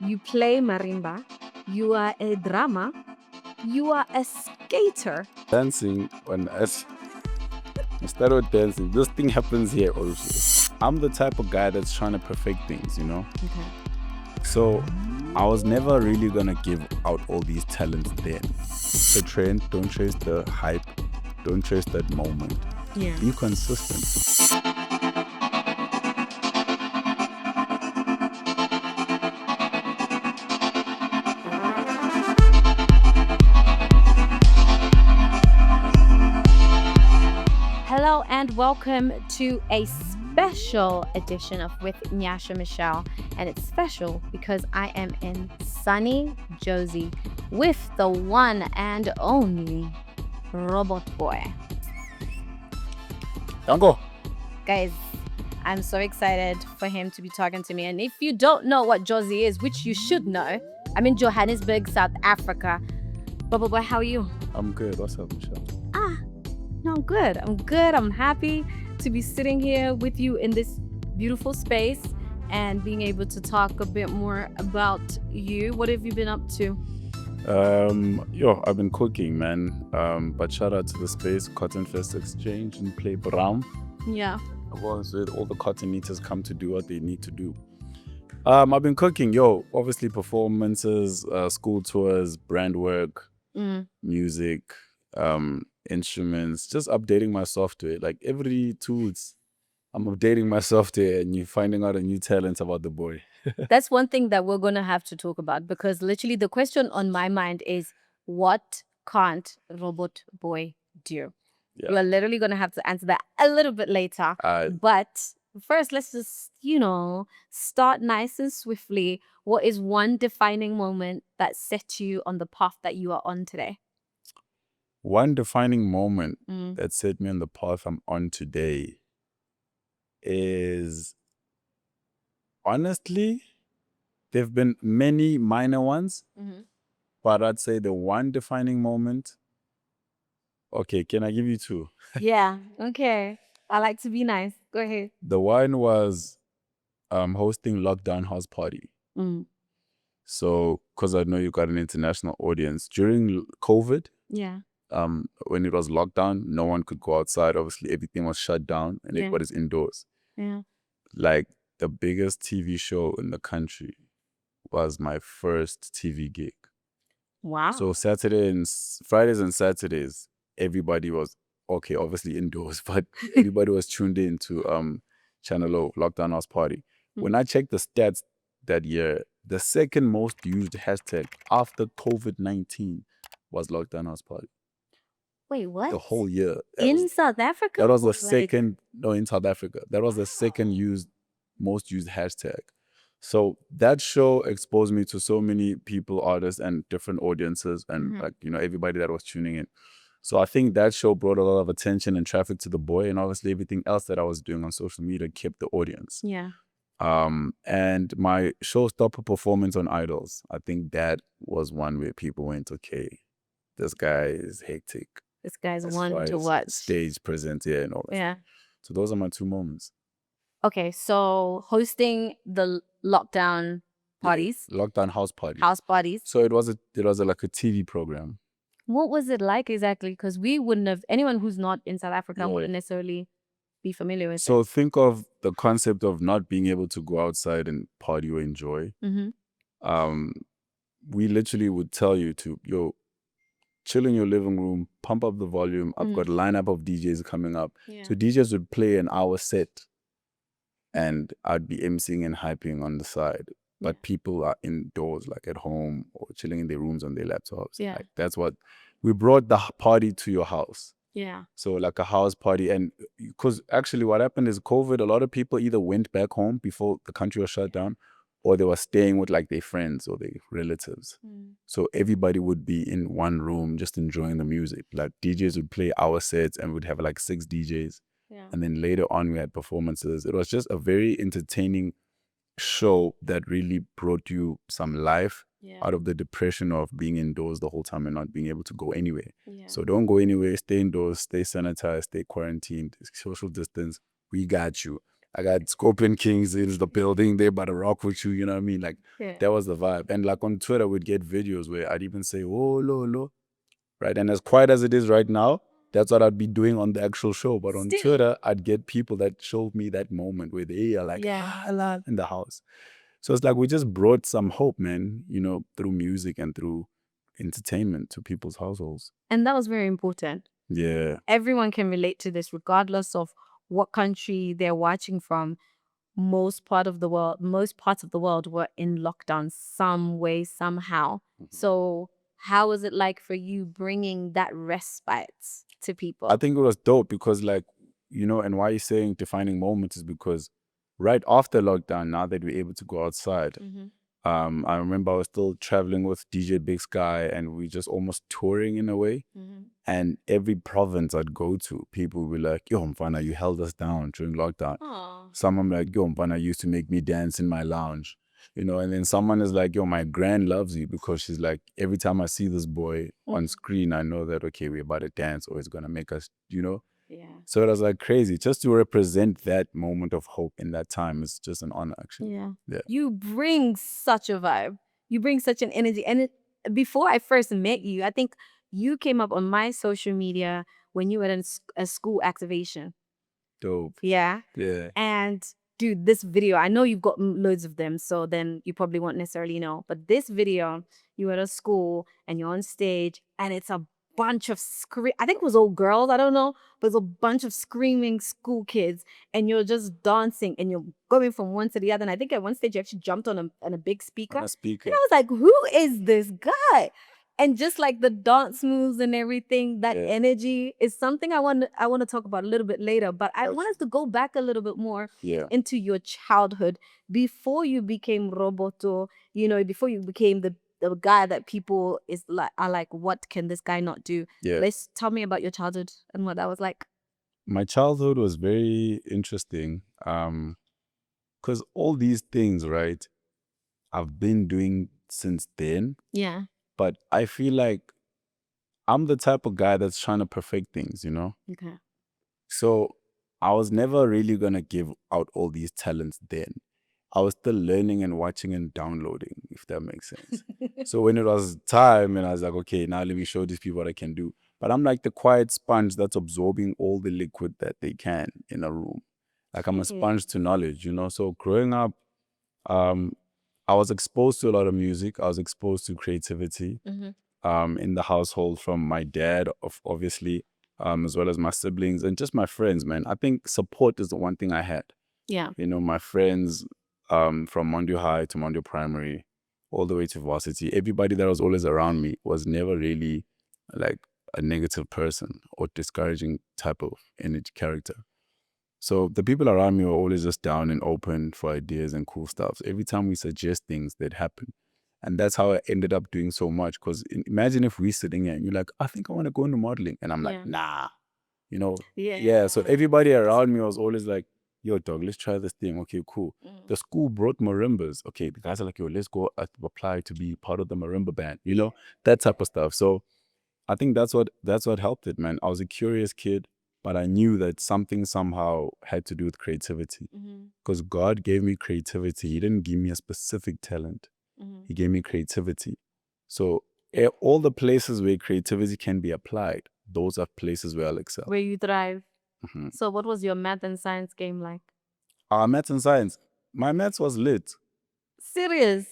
you play marimba, you are a drama, you are a skater. Dancing I started with dancing. This thing happens here also. I'm the type of guy that's trying to perfect things, you know? Okay. So I was never really gonna give out all these talents then. The trend, don't chase the hype, don't chase that moment. Yeah. Be consistent. Hello and welcome to a special edition of With Nyasha Michelle. And it's special because I am in sunny Josie with the one and only Robot Boii. Dango. Guys, I'm so excited for him to be talking to me. And if you don't know what Josie is, which you should know, I'm in Johannesburg, South Africa. Robot Boii, how are you? I'm good. What's up, Michelle? No, I'm good. I'm happy to be sitting here with you in this beautiful space and being able to talk a bit more about you. What have you been up to? I've been cooking, man. But shout out to the space, Cotton Fest Exchange and Play Brown. Yeah. I've always said all the cotton eaters come to do what they need to do. I've been cooking, obviously performances, school tours, brand work, music, instruments, just updating my software. Like every 2 weeks, I'm updating my software and you're finding out a new talent about the boy. That's one thing that we're going to have to talk about because literally the question on my mind is what can't Robot Boii do? Yeah. You are literally going to have to answer that a little bit later. But first, let's just, start nice and swiftly. What is one defining moment that set you on the path that you are on today? One defining moment that set me on the path I'm on today is, honestly, there have been many minor ones, but I'd say the one defining moment. Okay, can I give you two? Yeah, okay. I like to be nice. Go ahead. The one was hosting lockdown house party. So, because I know you got an international audience during COVID. Yeah. When it was lockdown, no one could go outside. Obviously, everything was shut down and everybody's indoors. Yeah. Like the biggest TV show in the country was my first TV gig. Wow. So Fridays and Saturdays, everybody was obviously indoors, but everybody was tuned in to Channel O, Lockdown House Party. When I checked the stats that year, the second most used hashtag after COVID-19 was Lockdown House Party. Wait, what? The whole year. In South Africa? That was the second, no, in South Africa. That was the second most used hashtag. So that show exposed me to so many people, artists, and different audiences, and everybody that was tuning in. So I think that show brought a lot of attention and traffic to the boy, and obviously everything else that I was doing on social media kept the audience. Yeah. And my showstopper performance on Idols, I think that was one where people went, okay, this guy is hectic. This guy's one to watch. Stage presence, and all that. Yeah. So those are my two moments. Okay, so hosting the lockdown parties. Lockdown house parties. House parties. So it was like a TV program. What was it like exactly? Because we wouldn't have, anyone who's not in South Africa wouldn't necessarily be familiar with it. So think of the concept of not being able to go outside and party or enjoy. We literally would tell you to, chill in your living room, pump up the volume. I've got a lineup of DJs coming up. Yeah. So DJs would play an hour set and I'd be emceeing and hyping on the side. But people are indoors, like at home or chilling in their rooms on their laptops. Yeah. Like that's what we brought the party to your house. Yeah. So like a house party. And because actually what happened is COVID, a lot of people either went back home before the country was shut down or they were staying with like their friends or their relatives. So everybody would be in one room just enjoying the music. Like DJs would play our sets and we'd have like 6 DJs. Yeah. And then later on we had performances. It was just a very entertaining show that really brought you some life out of the depression of being indoors the whole time and not being able to go anywhere. So don't go anywhere, stay indoors, stay sanitized, stay quarantined, social distance. We got you. I got Scorpion Kings in the building. They about to rock with you. You know what I mean? Like that was the vibe. And like on Twitter, we'd get videos where I'd even say, "Oh, lo, lo," right? And as quiet as it is right now, that's what I'd be doing on the actual show. But on Twitter, I'd get people that showed me that moment where they are like, "Ah, la," in the house. So it's like we just brought some hope, man. You know, through music and through entertainment to people's households. And that was very important. Yeah. Everyone can relate to this, regardless of what country they're watching from. Most parts of the world were in lockdown some way, somehow. So how was it like for you bringing that respite to people? I think it was dope because, like, you know, and why you're saying defining moments is because right after lockdown, now that we're able to go outside, I remember I was still traveling with DJ Big Sky and we just almost touring in a way. And every province I'd go to, people would be like, "Yo, Mfana, you held us down during lockdown." Someone like, "Yo, Mfana used to make me dance in my lounge." You know, and then someone is like, "Yo, my gran loves you," because she's like, every time I see this boy on screen, I know that, okay, we're about to dance or he's going to make us, you know? Yeah. So it was like crazy. Just to represent that moment of hope in that time is just an honor, actually. Yeah. You bring such a vibe. You bring such an energy. And before I first met you, I think you came up on my social media when you were in a school activation. Dope. Yeah. Yeah. And dude, this video, I know you've got loads of them, so then you probably won't necessarily know. But this video, you're at a school and you're on stage and it's a bunch of I think it was all girls, I don't know, but it's a bunch of screaming school kids and you're just dancing and you're going from one to the other. And I think at one stage you actually jumped on a big speaker. On a speaker. And I was like, who is this guy? And just like the dance moves and everything, that energy is something I want to talk about a little bit later. But I want us to go back a little bit more into your childhood before you became Roboto. You know, before you became the guy that people are like, what can this guy not do? Yeah. Let's tell me about your childhood and what that was like. My childhood was very interesting because all these things, right, I've been doing since then. Yeah. But I feel like I'm the type of guy that's trying to perfect things, you know? Okay. So I was never really going to give out all these talents then. I was still learning and watching and downloading, if that makes sense. So when it was time and I was like, okay, now let me show these people what I can do. But I'm like the quiet sponge that's absorbing all the liquid that they can in a room. Like I'm a sponge to knowledge, you know? So growing up, I was exposed to a lot of music. I was exposed to creativity in the household from my dad, obviously, as well as my siblings and just my friends, man. I think support is the one thing I had. Yeah. You know, my friends from Mondio High to Mondio Primary, all the way to varsity, everybody that was always around me was never really like a negative person or discouraging type of energy character. So the people around me were always just down and open for ideas and cool stuff. So every time we suggest things, they'd happen. And that's how I ended up doing so much. Because imagine if we're sitting here and you're like, I think I want to go into modeling. And I'm like, nah, you know? Yeah. So everybody around me was always like, yo, dog, let's try this thing. Okay, cool. The school brought marimbas. Okay, the guys are like, yo, let's go apply to be part of the marimba band, you know? That type of stuff. So I think that's what helped it, man. I was a curious kid. But I knew that something somehow had to do with creativity because God gave me creativity. He didn't give me a specific talent. He gave me creativity. So all the places where creativity can be applied, those are places where I'll excel. Where you thrive. So what was your math and science game like? Maths and science. My maths was lit. Serious?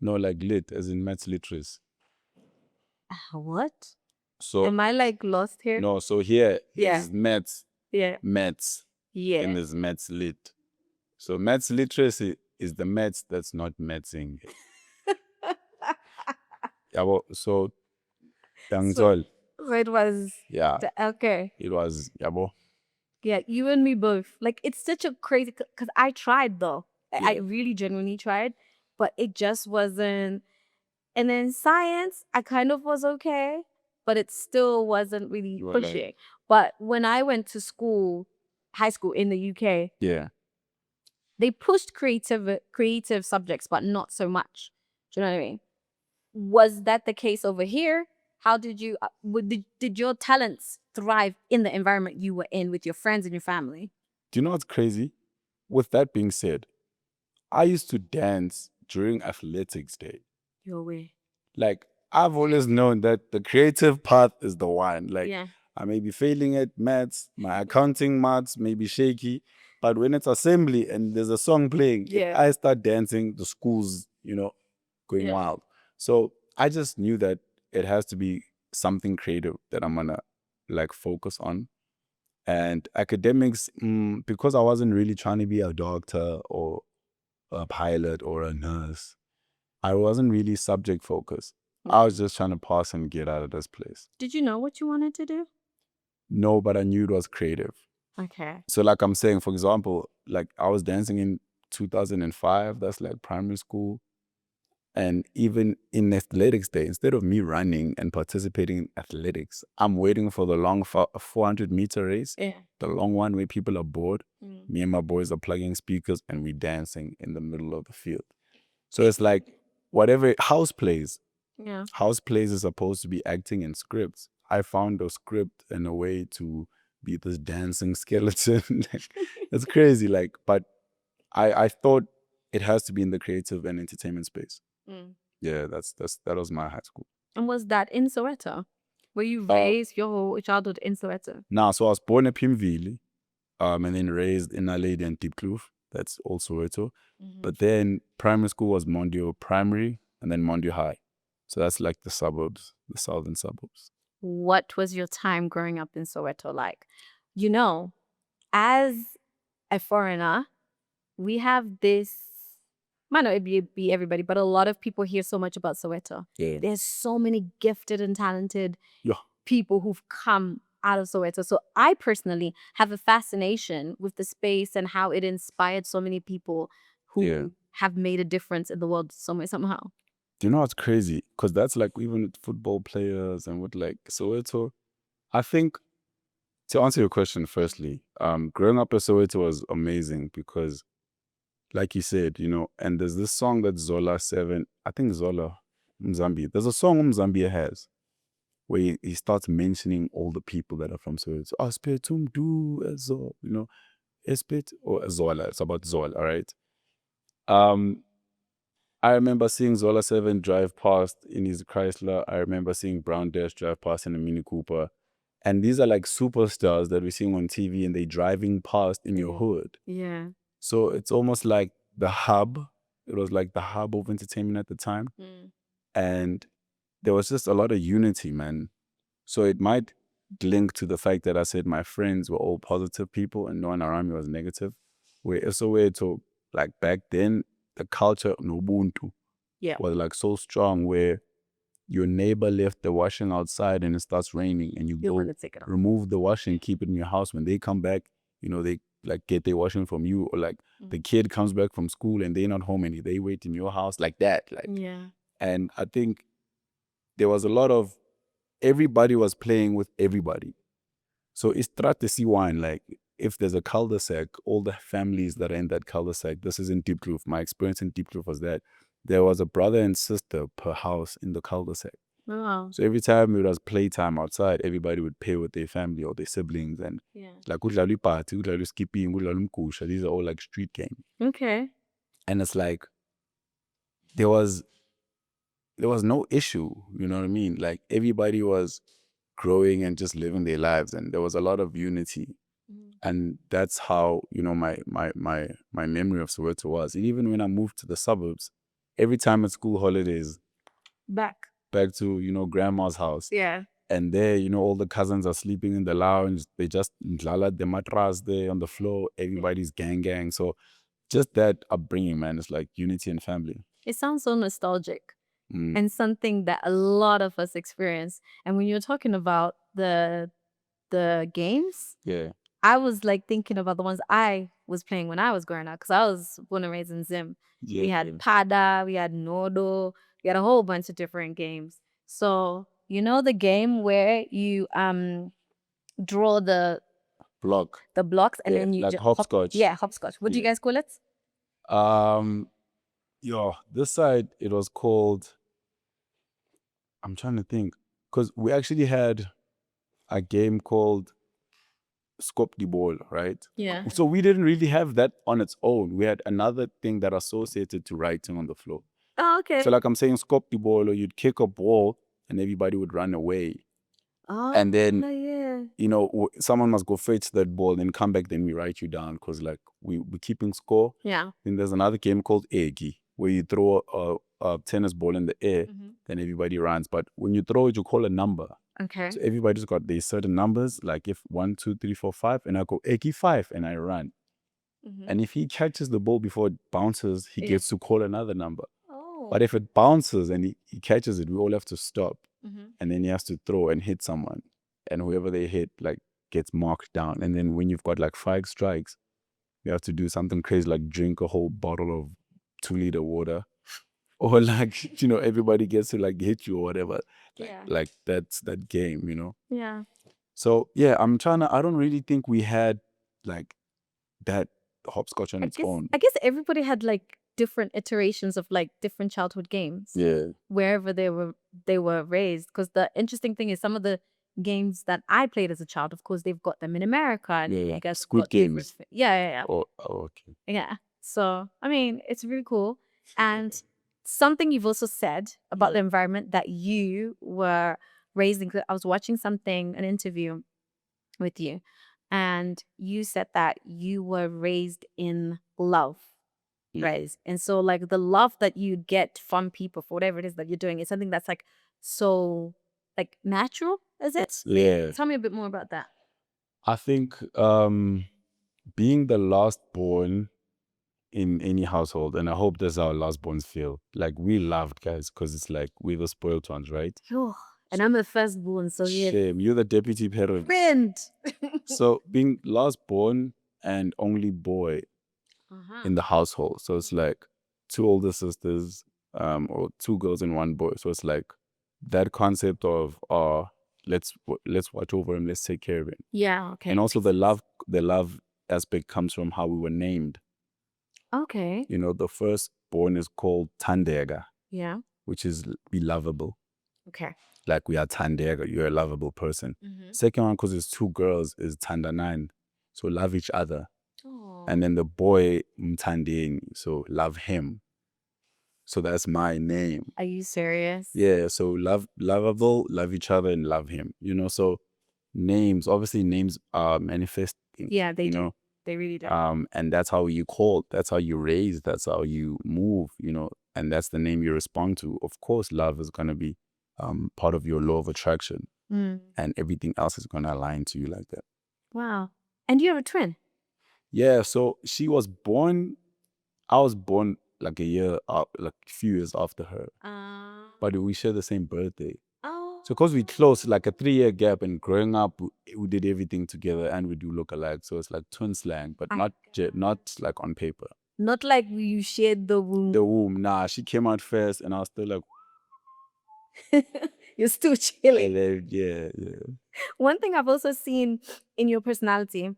No, like lit, as in maths literacy. What? So am I like lost here? No, so here is maths. Yeah. Maths. Yeah. And there's maths lit. So maths literacy is the maths that's not mathsing. Yeah, so so it was okay. It was yabo. Yeah, you and me both. Like it's such a crazy because I tried though. I really genuinely tried, but it just wasn't. And then science, I kind of was okay, but it still wasn't really pushing. But when I went to school, high school in the UK, they pushed creative subjects, but not so much. Do you know what I mean? Was that the case over here? How did you did your talents thrive in the environment you were in with your friends and your family? Do you know what's crazy? with that being said, I used to dance during athletics day. Your way. Like, I've always known that the creative path is the one. Like, Yeah. I may be failing at maths, my accounting marks may be shaky, but when it's assembly and there's a song playing, if Yeah. I start dancing, the school's, going Yeah. wild. So I just knew that it has to be something creative that I'm gonna like focus on. And academics, because I wasn't really trying to be a doctor or a pilot or a nurse, I wasn't really subject focused. I was just trying to pass and get out of this place. Did you know what you wanted to do? No, but I knew it was creative. Okay. So like I'm saying, for example, like I was dancing in 2005, that's like primary school. And even in athletics day, instead of me running and participating in athletics, I'm waiting for the long 400-meter race, Yeah. the long one where people are bored. Mm. Me and my boys are plugging speakers and we dancing in the middle of the field. So it's like whatever house plays. Yeah. House plays is supposed to be acting in scripts. I found a script and a way to be this dancing skeleton. It's crazy. Like, but I thought it has to be in the creative and entertainment space. Mm. Yeah, that was my high school. And was that in Soweto? Were you raised your whole childhood in Soweto? Nah, so I was born in Pimvili, and then raised in a lady in Diepkloof. That's also Soweto. But then primary school was Mondio Primary and then Mondio High. So that's like the suburbs, the southern suburbs. What was your time growing up in Soweto like? You know, as a foreigner, we have this, might not be everybody, but a lot of people hear so much about Soweto. Yeah. There's so many gifted and talented Yeah. people who've come out of Soweto. So I personally have a fascination with the space and how it inspired so many people who have made a difference in the world somehow. Do you know what's crazy? Because that's like even with football players and with like Soweto. I think to answer your question, firstly, growing up in Soweto was amazing because, like you said, and there's this song that Zola 7, I think Zola Mzambi. There's a song Mzambia has where he starts mentioning all the people that are from Soweto. Aspetum du Ezo, Espet or Zola. It's about Zola, all right? I remember seeing Zola 7 drive past in his Chrysler. I remember seeing Brown Dash drive past in a Mini Cooper. And these are like superstars that we're seeing on TV and they're driving past in your hood. Yeah. So it's almost like the hub. It was like the hub of entertainment at the time. And there was just a lot of unity, man. So it might link to the fact that I said my friends were all positive people and no one around me was negative. Where it's a way to, like back then, the culture of Ubuntu was like so strong where your neighbor left the washing outside and it starts raining and you go Take it off. remove the washing, keep it in your house. When they come back, they like get their washing from you, or like the kid comes back from school and they're not home and they wait in your house like that. Like, and I think there was a lot of everybody was playing with everybody. So it's one, like if there's a cul-de-sac, all the families that are in that cul-de-sac, this is in Diepkloof. My experience in Diepkloof was that there was a brother and sister per house in the cul-de-sac. Wow. So every time it was playtime outside, everybody would play with their family or their siblings, and like udlala party, udlala skipping, udlala mkusha. These are all like street games. Okay. And it's like there was no issue, you know what I mean? Like everybody was growing and just living their lives, and there was a lot of unity. And that's how, my memory of Soweto was. And even when I moved to the suburbs, every time at school holidays, back to, grandma's house. Yeah. And there, all the cousins are sleeping in the lounge. They just ndlala the matras there on the floor. Everybody's gang. So just that upbringing, man, it's like unity and family. It sounds so nostalgic and something that a lot of us experience. And when you're talking about the games, I was like thinking about the ones I was playing when I was growing up, because I was born and raised in Zim. We had Pada, we had Nodo, we had a whole bunch of different games. So the game where you draw the blocks and then you like hopscotch. Hopscotch. What do you guys call it? This side it was called, I'm trying to think, because we actually had a game called scope the ball, right? Yeah. So we didn't really have that on its own. We had another thing that associated to writing on the floor. Oh, okay. So like I'm saying, scope the ball, or you'd kick a ball and everybody would run away. And then, someone must go fetch that ball, then come back, then we write you down, because like we're keeping score. Yeah. Then there's another game called Eggy, where you throw a tennis ball in the air, then everybody runs. But when you throw it, you call a number. Okay. So everybody's got these certain numbers, like if 1, 2, 3, 4, 5, and I go Eggy 5, and I run. And if he catches the ball before it bounces, he gets to call another number. Oh. But if it bounces and he catches it, we all have to stop. And then he has to throw and hit someone. And whoever they hit, like, gets marked down. And then when you've got like 5 strikes, you have to do something crazy, like drink a whole bottle of 2-liter water. Or like, everybody gets to like hit you or whatever. Like that's that game. Yeah. So yeah, I don't really think we had like that hopscotch on its own. I guess everybody had like different iterations of like different childhood games. Yeah. Wherever they were raised. Because the interesting thing is, some of the games that I played as a child, of course, they've got them in America. And you guys Squid got Games. Yeah. Oh, okay. Yeah. So I mean, it's really cool. And something you've also said about the environment that you were raised in. I was watching an interview with you, and you said that you were raised in love, right? And so like the love that you get from people for whatever it is that you're doing is something that's like so like natural, is it? Yeah. Tell me a bit more about that. I think being the last born in any household, and I hope that's how last borns feel. Like, we loved, guys, because it's like we're the spoiled ones, right? And I'm the firstborn, so yeah. Shame, you're the deputy parent. Friend. So being last born and only boy in the household, so it's like 2 older sisters, or 2 girls and 1 boy. So it's like that concept of let's watch over him, let's take care of him. Yeah. Okay. And also the love aspect comes from how we were named. Okay. The firstborn is called Tandega, Yeah. which is be lovable. Okay. Like, we are Tandega, you're a lovable person. Second one, because it's 2 girls, is Tandanan, so love each other. And then the boy, Mtandeni, so love him. So that's my name. Are you serious? Yeah, so lovable, love each other, and love him. So names are manifesting. Yeah, they do. They really do. And that's how you call, that's how you raise, that's how you move, and that's the name you respond to. Of course, love is gonna be part of your law of attraction, and everything else is gonna align to you like that. Wow. And you have a twin? Yeah, so I was born like like a few years after her, but we share the same birthday. So because we close, like a 3-year gap, and growing up, we did everything together, and we do look alike. So it's like twin slang, but not like on paper. Not like you shared the womb. The womb, nah. She came out first, and I was still like, you're still chilling. Yeah. One thing I've also seen in your personality,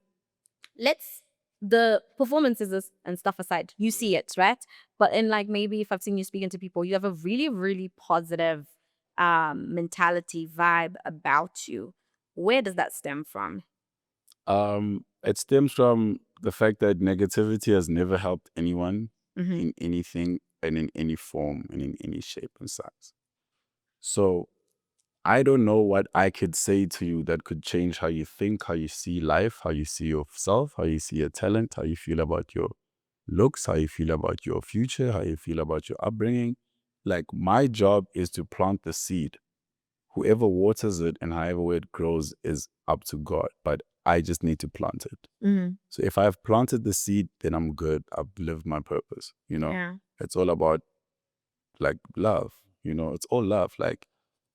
the performances and stuff aside, you see it, right? But in like, maybe if I've seen you speaking to people, you have a really, really positive mentality, vibe about you. Where does that stem from? It stems from the fact that negativity has never helped anyone in anything and in any form and in any shape and size. So I don't know what I could say to you that could change how you think, how you see life, how you see yourself, how you see your talent, how you feel about your looks, how you feel about your future, how you feel about your upbringing. Like, my job is to plant the seed. Whoever waters it and however it grows is up to God, but I just need to plant it. So if I've planted the seed, then I'm good. I've lived my purpose. Yeah. It's all about like love. It's all love. Like,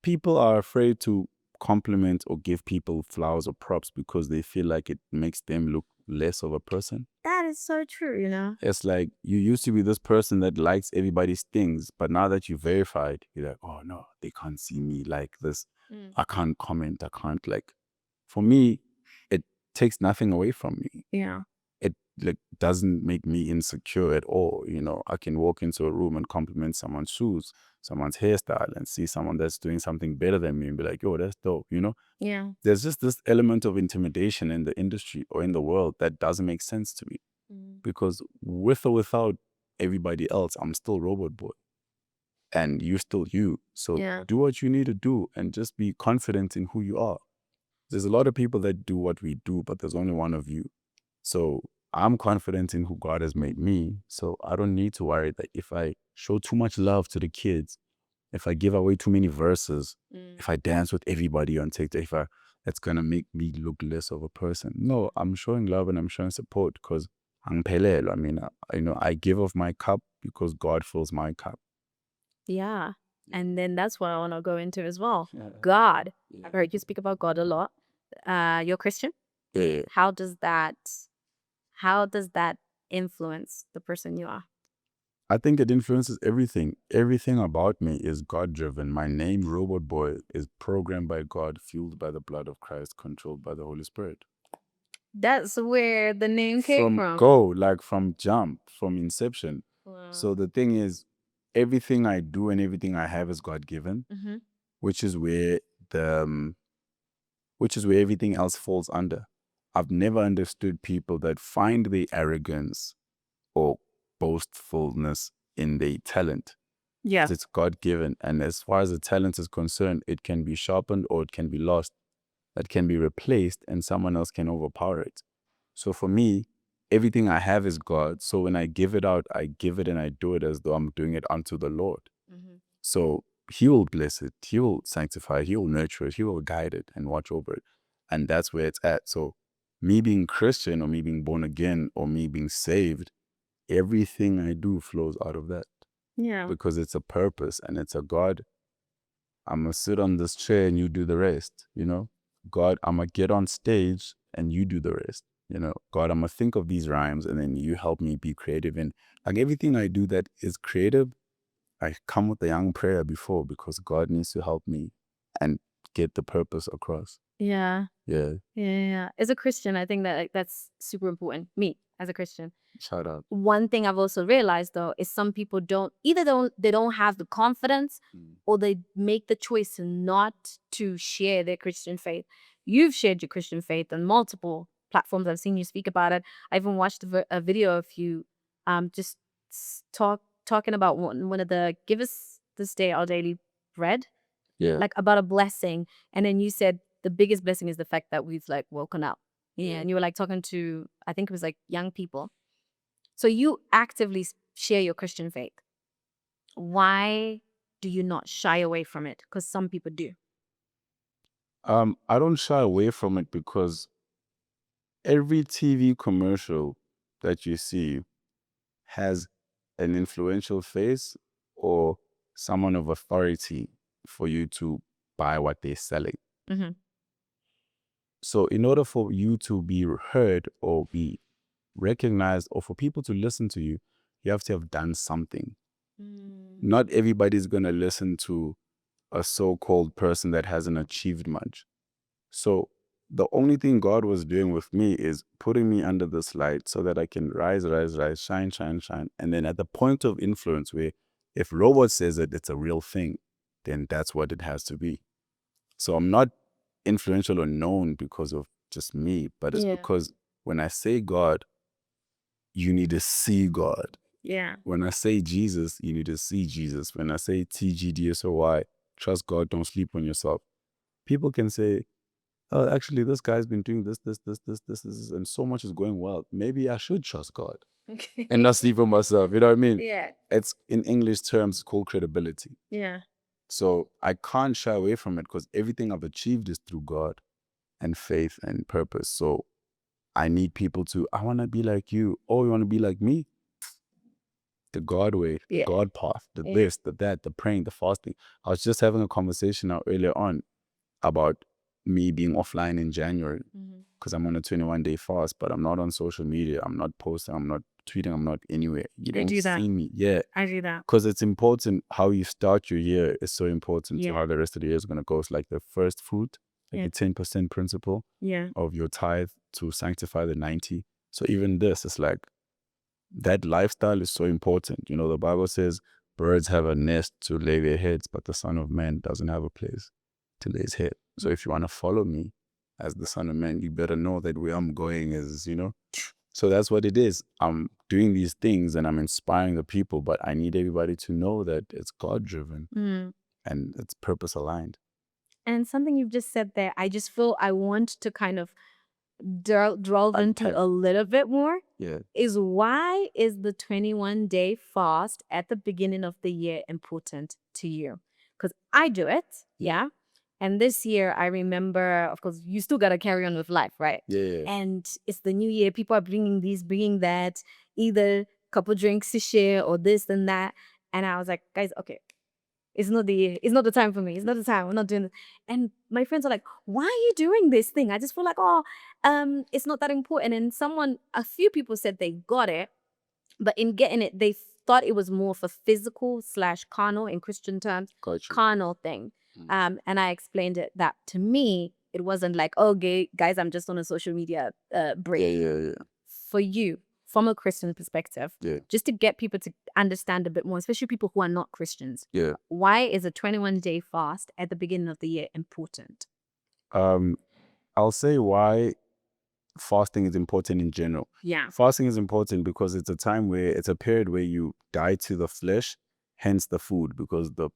people are afraid to compliment or give people flowers or props because they feel like it makes them look less of a person. That is so true, It's like, you used to be this person that likes everybody's things, but now that you verified, you're like, oh no, they can't see me like this. I can't comment. I can't, like, for me, it takes nothing away from me. Yeah. It like doesn't make me insecure at all. I can walk into a room and compliment someone's shoes, someone's hairstyle, and see someone that's doing something better than me and be like, yo, that's dope. Yeah. There's just this element of intimidation in the industry or in the world that doesn't make sense to me, because with or without everybody else, I'm still Robot Boii and you're still you. So Yeah. do what you need to do and just be confident in who you are. There's a lot of people that do what we do, but there's only one of you. So I'm confident in who God has made me. So I don't need to worry that if I show too much love to the kids, if I give away too many verses, if I dance with everybody on TikTok, that's going to make me look less of a person. No, I'm showing love and I'm showing support because I'm pelelo. I mean, I give of my cup because God fills my cup. Yeah. And then that's what I want to go into as well. God. I've heard you speak about God a lot. You're Christian? Yeah. How does that influence the person you are? I think it influences everything. Everything about me is God-driven. My name, Robot Boii, is programmed by God, fueled by the blood of Christ, controlled by the Holy Spirit. That's where the name came from. From jump, from inception. Wow. So the thing is, everything I do and everything I have is God-given, which is where everything else falls under. I've never understood people that find the arrogance or boastfulness in their talent. Yeah. It's God-given. And as far as the talent is concerned, it can be sharpened or it can be lost. That can be replaced and someone else can overpower it. So for me, everything I have is God. So when I give it out, I give it and I do it as though I'm doing it unto the Lord. So he will bless it. He will sanctify it. He will nurture it. He will guide it and watch over it. And that's where it's at. So me being Christian or me being born again or me being saved, everything I do flows out of that. Yeah. Because it's a purpose and it's a God, I'm going to sit on this chair and you do the rest, God, I'm going to get on stage and you do the rest, God, I'm going to think of these rhymes and then you help me be creative. And like everything I do that is creative, I come with a young prayer before because God needs to help me and get the purpose across. Yeah. Yeah. Yeah. As a Christian, I think that that's super important. Me as a Christian. Shout out. One thing I've also realized though is some people don't have the confidence or they make the choice not to share their Christian faith. You've shared your Christian faith on multiple platforms. I've seen you speak about it. I even watched a video of you just talking about one of the give us this day our daily bread. Yeah. Like about a blessing. And then you said the biggest blessing is the fact that we've like woken up. Yeah. And you were like talking to, I think it was like young people. So you actively share your Christian faith. Why do you not shy away from it? Because some people do. I don't shy away from it because every TV commercial that you see has an influential face or someone of authority for you to buy what they're selling. So in order for you to be heard or be recognized or for people to listen to you, you have to have done something. Not everybody's going to listen to a so-called person that hasn't achieved much. So the only thing God was doing with me is putting me under this light so that I can rise, shine. And then at the point of influence where if Robot says it, it's a real thing, then that's what it has to be. So I'm not influential or known because of just me, but it's because when I say God, you need to see God. Yeah. When I say Jesus, you need to see Jesus. When I say TGDSOY, trust God, don't sleep on yourself. People can say, oh, actually, this guy's been doing this, and so much is going well. Maybe I should trust God and not sleep on myself. You know what I mean? Yeah. It's in English terms called credibility. Yeah. So I can't shy away from it because everything I've achieved is through God and faith and purpose. So I need people to, I want to be like you. Oh, you want to be like me? The God way, the God path, the this, the that, the praying, the fasting. I was just having a conversation now earlier on about me being offline in January because I'm on a 21-day fast, but I'm not on social media. I'm not posting. I'm not tweeting. I'm not anywhere. You don't see me. Yeah. I do that. Because it's important how you start your year is so important to how the rest of the year is going to go. It's like the first fruit, like the 10% principle of your tithe to sanctify the 90. So even this is like, that lifestyle is so important. You know, the Bible says birds have a nest to lay their heads, but the Son of Man doesn't have a place to lay his head. So if you want to follow me as the Son of Man, you better know that where I'm going is, you know. So that's what it is. I'm doing these things and I'm inspiring the people, but I need everybody to know that it's God driven and it's purpose aligned. And something you've just said there, I just feel I want to kind of delve into a little bit more. Yeah. Is why is the 21-day fast at the beginning of the year important to you? Because I do it, yeah. And this year, I remember, of course, you still got to carry on with life, right? Yeah. And it's the new year. People are bringing this, bringing that, either couple drinks to share or this and that. And I was like, guys, okay, it's not the year. It's not the time for me. It's not the time. We're not doing this. And my friends are like, why are you doing this thing? I just feel like, it's not that important. And a few people said they got it, but in getting it, they thought it was more for physical/carnal, in Christian terms, carnal thing. And I explained it that to me, it wasn't like, oh, guys, I'm just on a social media break. Yeah. For you, from a Christian perspective, just to get people to understand a bit more, especially people who are not Christians. Yeah. Why is a 21-day fast at the beginning of the year important? I'll say why fasting is important in general. Yeah. Fasting is important because it's a period where you die to the flesh, hence the food, because the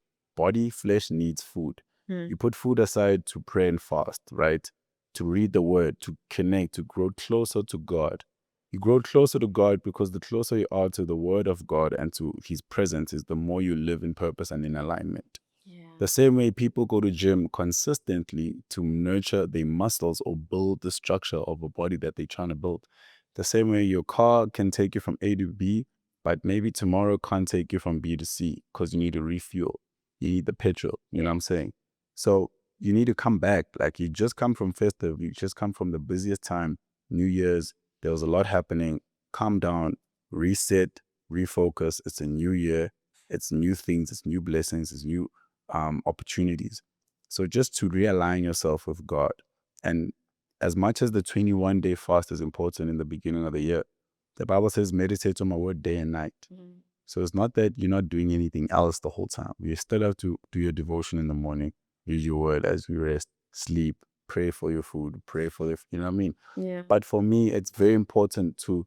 flesh needs food. You put food aside to pray and fast, right? To read the word, to connect, to grow closer to God. You grow closer to God because the closer you are to the word of God and to his presence is the more you live in purpose and in alignment. The same way people go to gym consistently to nurture their muscles or build the structure of a body that they're trying to build. The same way your car can take you from A to B, but maybe tomorrow can't take you from B to C because you need to refuel. You need the petrol, you know what I'm saying? So you need to come back. Like, you just come from festive, you just come from the busiest time, New Year's, there was a lot happening. Calm down, reset, refocus. It's a new year. It's new things, it's new blessings, it's new opportunities. So just to realign yourself with God. And as much as the 21-day fast is important in the beginning of the year, the Bible says meditate on my word day and night. So it's not that you're not doing anything else the whole time. You still have to do your devotion in the morning, read your word as you rest, sleep, pray for your food, pray for the, you know what I mean? Yeah. But for me, it's very important to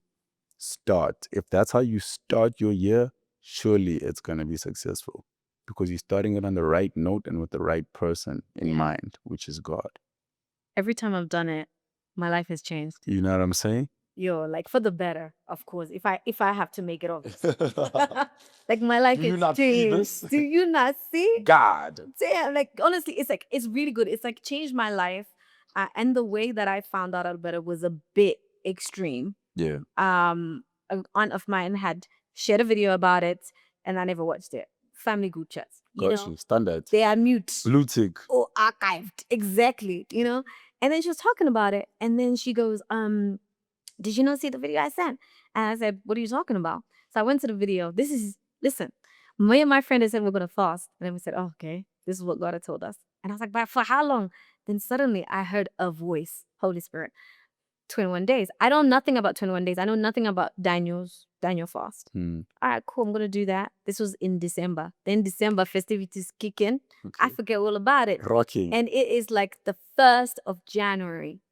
start. If that's how you start your year, surely it's going to be successful because you're starting it on the right note and with the right person in mind, which is God. Every time I've done it, my life has changed. You know what I'm saying? Yo, like for the better, of course. If I have to make it obvious, like my life is changed. Do you not see? God. Damn, like honestly, it's really good. It's like changed my life, and the way that I found out about it was a bit extreme. Yeah. An aunt of mine had shared a video about it, and I never watched it. Family group chats, you know, standard. they are mute, Blue tick. or archived, exactly, you know. And then she was talking about it, and then she goes, did you not see the video I sent? And I said, what are you talking about? So I went to the video. Listen, me and my friend had said we're going to fast. And then we said, oh, okay, this is what God had told us. And I was like, but for how long? Then suddenly I heard a voice, Holy Spirit, 21 days. I know nothing about 21 days. I know nothing about Daniel fast. All right, cool. I'm going to do that. This was in December. Then December festivities kick in. Okay. I forget all about it. Rocking. And it is like the 1st of January.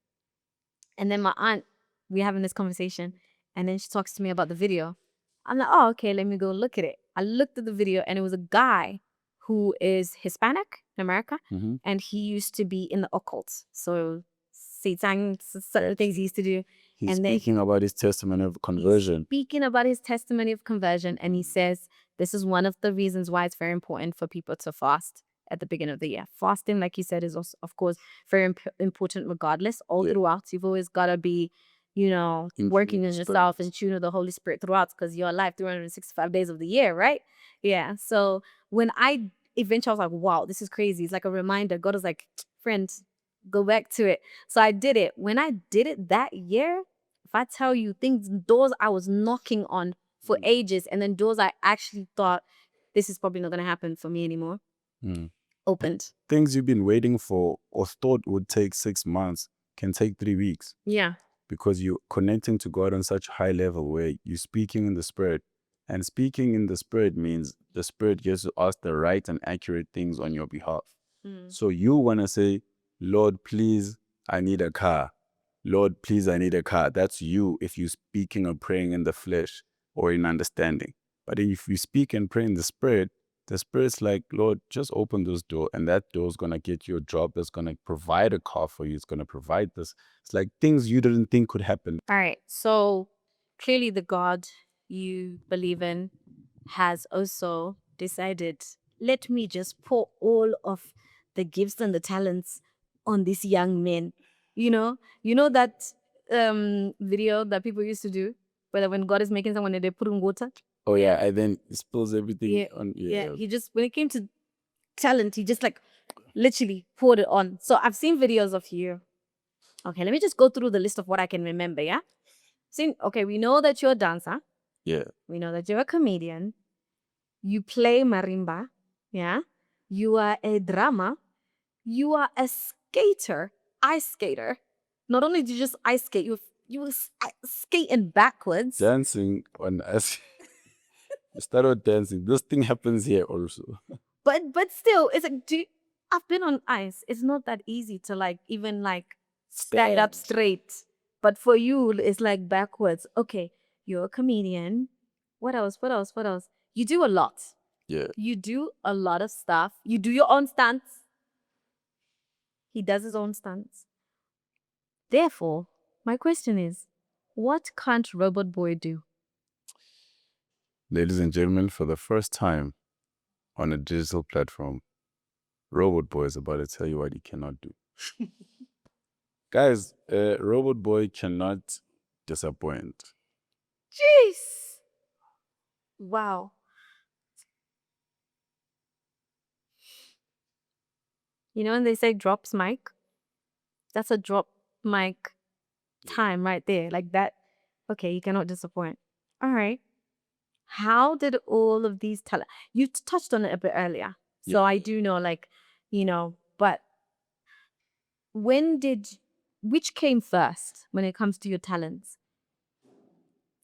And then my aunt, we're having this conversation, and then she talks to me about the video. I'm like, oh, okay, let me go look at it. I looked at the video, and it was a guy who is Hispanic in America, and he used to be in the occult. So Satan, certain things he used to do. He's speaking about his testimony of conversion. And he says, this is one of the reasons why it's very important for people to fast at the beginning of the year. Fasting, like you said, is also, of course, very important regardless. All throughout, you've always got to be, you know, working on yourself and tune with the Holy Spirit throughout, because you're alive 365 days of the year, right? Yeah. So when I eventually was like, wow, this is crazy. It's like a reminder. God was like, friend, go back to it. So I did it. When I did it that year, if I tell you doors I was knocking on for ages, and then doors I actually thought this is probably not going to happen for me anymore, opened. Things you've been waiting for or thought would take 6 months can take 3 weeks. Yeah. because you're connecting to God on such a high level where you're speaking in the spirit. And speaking in the spirit means the spirit gets to ask the right and accurate things on your behalf. So you want to say, Lord, please, I need a car. Lord, please, I need a car. That's you if you're speaking or praying in the flesh or in understanding. But if you speak and pray in the spirit's like, Lord, just open this door, and that door is going to get you a job that's going to provide a car for you. It's going to provide this. It's like things you didn't think could happen. All right. So clearly, the God you believe in has also decided, let me just pour all of the gifts and the talents on these young men. You know that video that people used to do, where when God is making someone and they put in water. Oh, yeah. And then it spills everything Yeah, on. yeah. He just, when it came to talent, he just like literally poured it on. So I've seen videos of you. Okay, let me just go through the list of what I can remember, yeah? Okay, we know that you're a dancer. Yeah. We know that you're a comedian. You play marimba, yeah? You are a drummer. You are a skater, ice skater. Not only did you just ice skate, you were skating backwards. Dancing on us. Instead of dancing, this thing happens here also. But still, it's like, I've been on ice. It's not that easy to like even like stand up straight. But for you, it's like backwards. Okay, you're a comedian. What else? What else? What else? You do a lot. Yeah. You do a lot of stuff. You do your own stunts. He does his own stunts. Therefore, my question is, what can't Robot Boii do? Ladies and gentlemen, for the first time on a digital platform, Robot Boii is about to tell you what he cannot do. Guys, Robot Boii cannot disappoint. Jeez. Wow. You know when they say drops mic? That's a drop mic time right there. Like that. Okay, you cannot disappoint. All right. How did all of these you touched on it a bit earlier. So I do know, like, but which came first when it comes to your talents?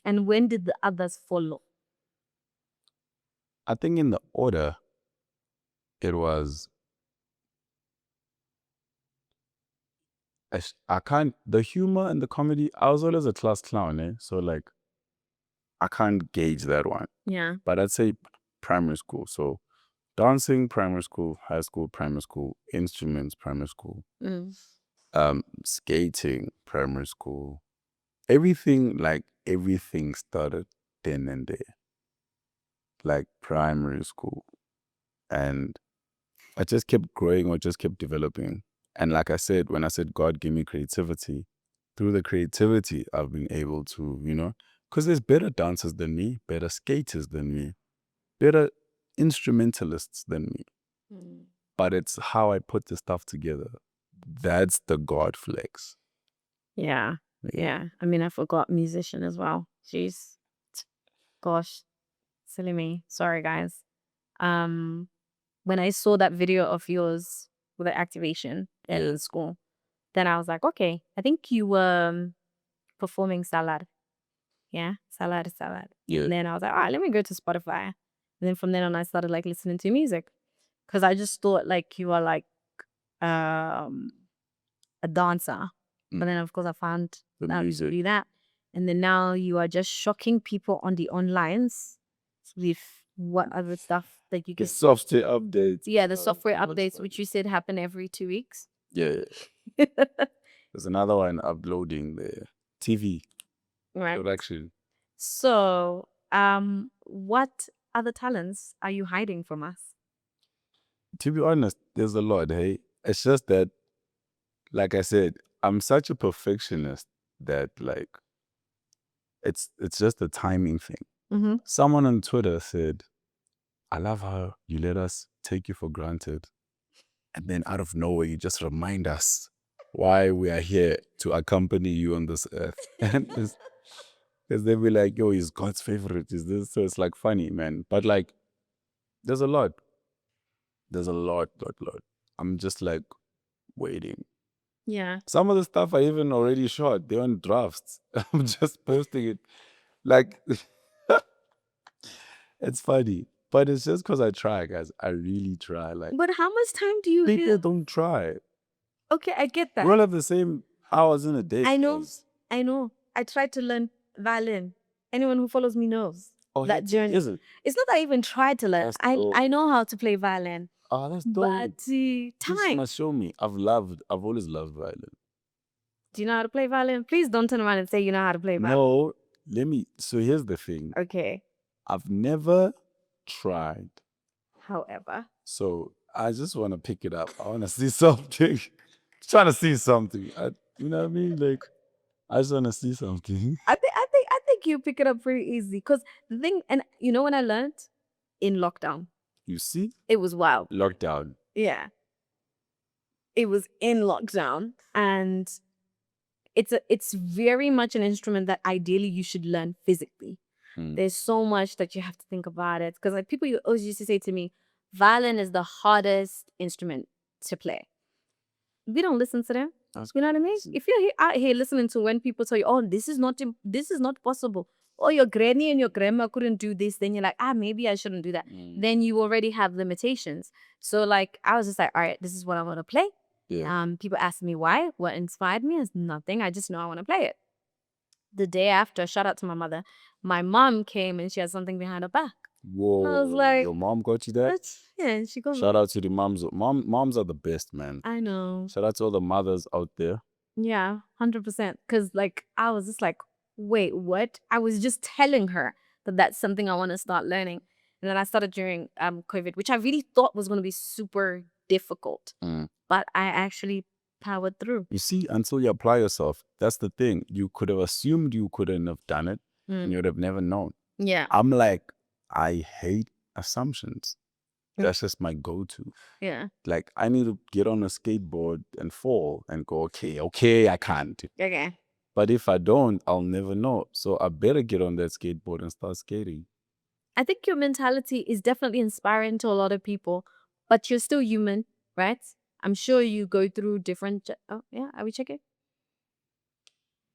And when did the others follow? I think in the order, it was, the humor and the comedy, I was always a class clown, eh? So like, I can't gauge that one. Yeah. But I'd say primary school. So dancing, primary school, high school, primary school, instruments, primary school, skating, primary school, everything started then and there, like primary school. And I just kept growing or just kept developing. And like I said, when I said God gave me creativity, through the creativity, I've been able to, because there's better dancers than me, better skaters than me, better instrumentalists than me. But it's how I put the stuff together. That's the God flex. Yeah. Yeah. I mean, I forgot musician as well. Jeez. Gosh. Silly me. Sorry, guys. When I saw that video of yours with the activation in school, then I was like, okay, I think you were performing Salad. Yeah, Salad. Yeah. And then I was like, all right, let me go to Spotify. And then from then on, I started like listening to music. Because I just thought like you were like a dancer. But then, of course, I found out you do that. And then now you are just shocking people on the onlines with what other stuff that you The get. software updates. Yeah, the software updates, which you said happen every 2 weeks. Yeah. There's another one uploading the TV Right. production. So, what other talents are you hiding from us? To be honest, there's a lot, hey? It's just that, like I said, I'm such a perfectionist that like, it's just a timing thing. Someone on Twitter said, I love how you let us take you for granted. And then out of nowhere, you just remind us why we are here to accompany you on this earth. And because they'll be like, yo, he's God's favorite. Is this? So it's like funny, man. But like, there's a lot. There's a lot. I'm just like waiting. Yeah. Some of the stuff I even already shot. They're on drafts. I'm just posting it. Like, it's funny. But it's just because I try, guys. I really try. Like, But how much time do you people have? don't try. Okay, I get that. We all have the same hours in a day. I know. guys. I know. I tried to learn violin. Anyone who follows me knows Oh, that journey. is it? It's not that I even tried to learn. That's dope. I know how to play violin, Oh, that's dope. but You just time. must show me. I've always loved violin. Do you know how to play violin? Please don't turn around and say you know how to play violin. No, so here's the thing. Okay. I've never tried. However, So I just want to pick it up. I want to see something. Trying to see something. You know what I mean? Like, I just want to see something. I think you pick it up pretty easy. Cause the thing, and you know when I learned in lockdown, You see? it was wild. Lockdown. Yeah. It was in lockdown, and it's very much an instrument that ideally you should learn physically. There's so much that you have to think about it. Because like people always used to say to me, violin is the hardest instrument to play. We don't listen to them. You know what I mean? If you're out here listening to when people tell you, "Oh, this is not possible," or your granny and your grandma couldn't do this, then you're like, maybe I shouldn't do that. Then you already have limitations. So like, I was just like, all right, this is what I want to play. Yeah. People ask me why. What inspired me is nothing. I just know I want to play it. The day after, shout out to my mother, my mom came and she had something behind her back. Whoa. I was like, your mom got you that? Yeah, and she goes, Shout out to the moms. Moms are the best, man. I know. Shout out to all the mothers out there. Yeah, 100%. Because like, I was just like, wait, what? I was just telling her that that's something I want to start learning. And then I started during COVID, which I really thought was going to be super difficult. But I actually powered through. You see, until you apply yourself, that's the thing. You could have assumed you couldn't have done it, and you would have never known. Yeah. I'm like, I hate assumptions. That's just my go-to. Yeah. Like, I need to get on a skateboard and fall and go, okay, I can't. Okay. But if I don't, I'll never know. So I better get on that skateboard and start skating. I think your mentality is definitely inspiring to a lot of people, but you're still human, right? I'm sure you go through different. Oh, yeah. Are we checking?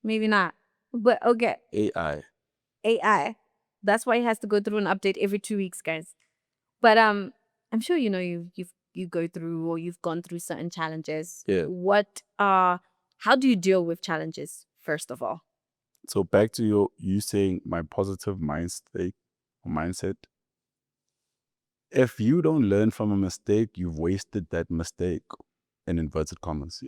Maybe not. But okay. AI. That's why it has to go through an update every 2 weeks, guys. But I'm sure you know you go through or you've gone through certain challenges. Yeah. How do you deal with challenges, first of all? So back to you saying my positive mindset. If you don't learn from a mistake, you've wasted that mistake, in inverted commas.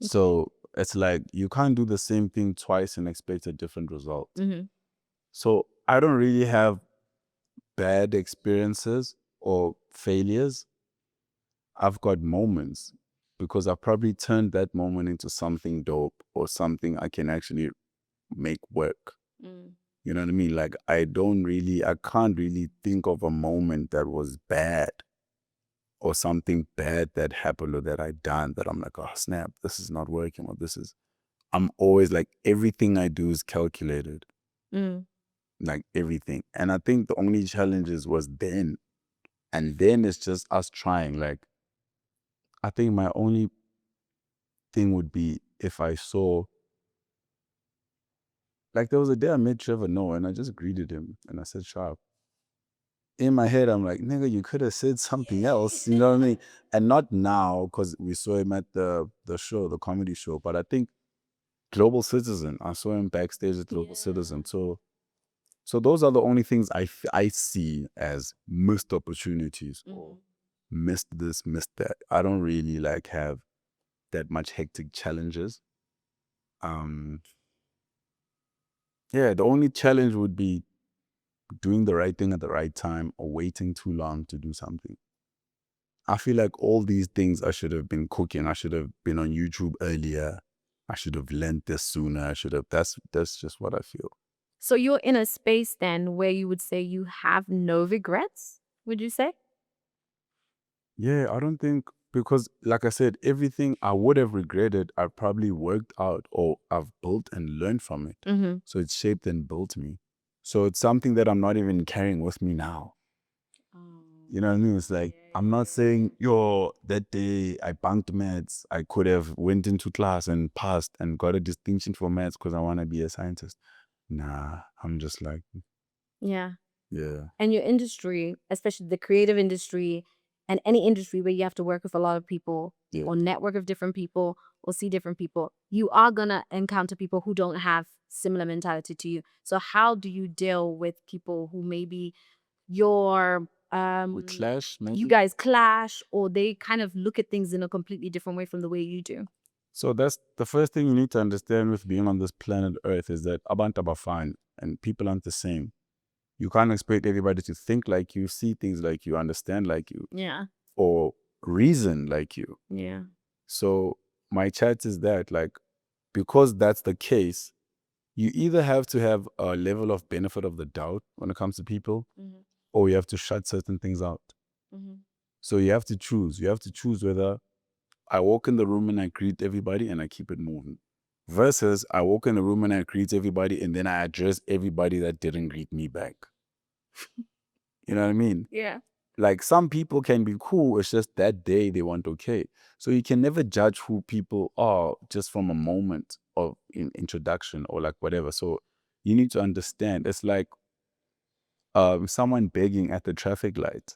So it's like you can't do the same thing twice and expect a different result. So I don't really have bad experiences or failures. I've got moments because I probably turned that moment into something dope or something I can actually make work. You know what I mean? Like I can't really think of a moment that was bad or something bad that happened or that I done that I'm like, oh snap, this is not working, or I'm always like, everything I do is calculated. Like everything. And I think the only challenges was then. And then it's just us trying. Like, I think my only thing would be if I saw, like there was a day I met Trevor Noah and I just greeted him and I said, sharp. In my head, I'm like, nigga, you could have said something else. You know what I mean? And not now, because we saw him at the show, the comedy show. But I think Global Citizen, I saw him backstage at Global Citizen. So those are the only things I see as missed opportunities or missed this, missed that. I don't really like have that much hectic challenges. Yeah, the only challenge would be doing the right thing at the right time or waiting too long to do something. I feel like all these things I should have been cooking. I should have been on YouTube earlier. I should have learned this sooner. That's just what I feel. So you're in a space then where you would say you have no regrets, would you say? Yeah, I don't think, because like I said, everything I would have regretted, I probably worked out or I've built and learned from it. So it's shaped and built me. So it's something that I'm not even carrying with me now. You know what I mean? It's like I'm not saying, yo, that day I bunked maths. I could have went into class and passed and got a distinction for maths because I want to be a scientist. Nah, I'm just like, Yeah. yeah. And your industry, especially the creative industry and any industry where you have to work with a lot of people Yeah. or network of different people or see different people, you are going to encounter people who don't have similar mentality to you. So how do you deal with people who maybe your We clash, maybe. you guys clash, or they kind of look at things in a completely different way from the way you do? So that's the first thing you need to understand with being on this planet Earth is that abantu abafani and people aren't the same. You can't expect everybody to think like you, see things like you, understand like you, Yeah. or reason like you. Yeah. So my chat is that, like, because that's the case, you either have to have a level of benefit of the doubt when it comes to people, or you have to shut certain things out. So you have to choose. You have to choose whether I walk in the room and I greet everybody and I keep it moving, versus I walk in the room and I greet everybody and then I address everybody that didn't greet me back. You know what I mean? Yeah. Like, some people can be cool. It's just that day they want okay. So you can never judge who people are just from a moment of introduction or like whatever. So you need to understand. It's like someone begging at the traffic light.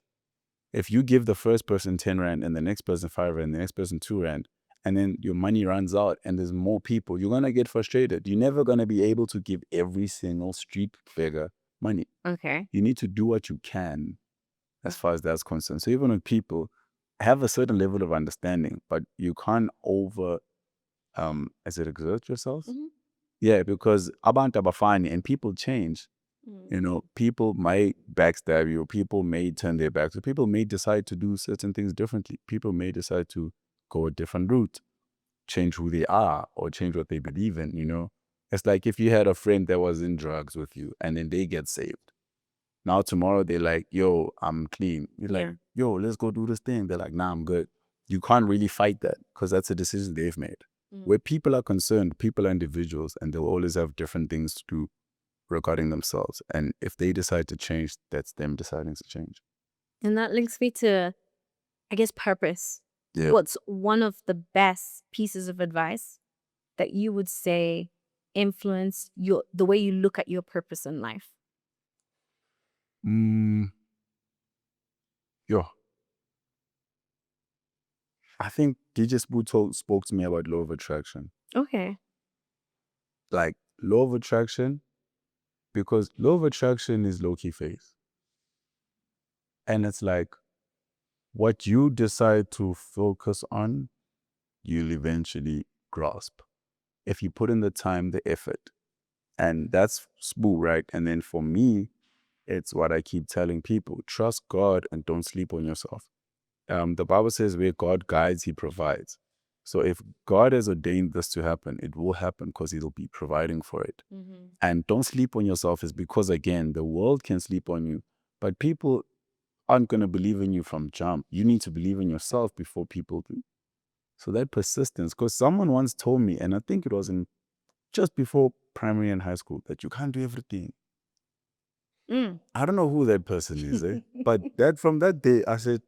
If you give the first person 10 rand and the next person 5 rand, the next person 2 rand, and then your money runs out and there's more people, you're going to get frustrated. You're never going to be able to give every single street beggar money. Okay. You need to do what you can as far as that's concerned. So even with people, have a certain level of understanding, but you can't exert yourself? Yeah, because abantu abafani and people change. You know, people might backstab you, people may turn their backs, or people may decide to do certain things differently. People may decide to go a different route, change who they are, or change what they believe in, you know? It's like if you had a friend that was in drugs with you and then they get saved. Now tomorrow they're like, yo, I'm clean. You're like, yo, let's go do this thing. They're like, nah, I'm good. You can't really fight that because that's a decision they've made. Where people are concerned, people are individuals and they'll always have different things to do regarding themselves. And if they decide to change, that's them deciding to change. And that links me to, I guess, purpose. Yeah. What's one of the best pieces of advice that you would say influence the way you look at your purpose in life? Yo. I think DJ Spoo spoke to me about law of attraction. Okay. Like, law of attraction, because law of attraction is low-key faith. And it's like, what you decide to focus on, you'll eventually grasp. If you put in the time, the effort. And that's Spoo, right? And then for me, it's what I keep telling people. Trust God and don't sleep on yourself. The Bible says where God guides, he provides. So if God has ordained this to happen, it will happen because he'll be providing for it. And don't sleep on yourself is because, again, the world can sleep on you, but people aren't going to believe in you from jump. You need to believe in yourself before people do. So that persistence, because someone once told me, and I think it was in just before primary and high school, that you can't do everything. I don't know who that person is, but from that day, I said,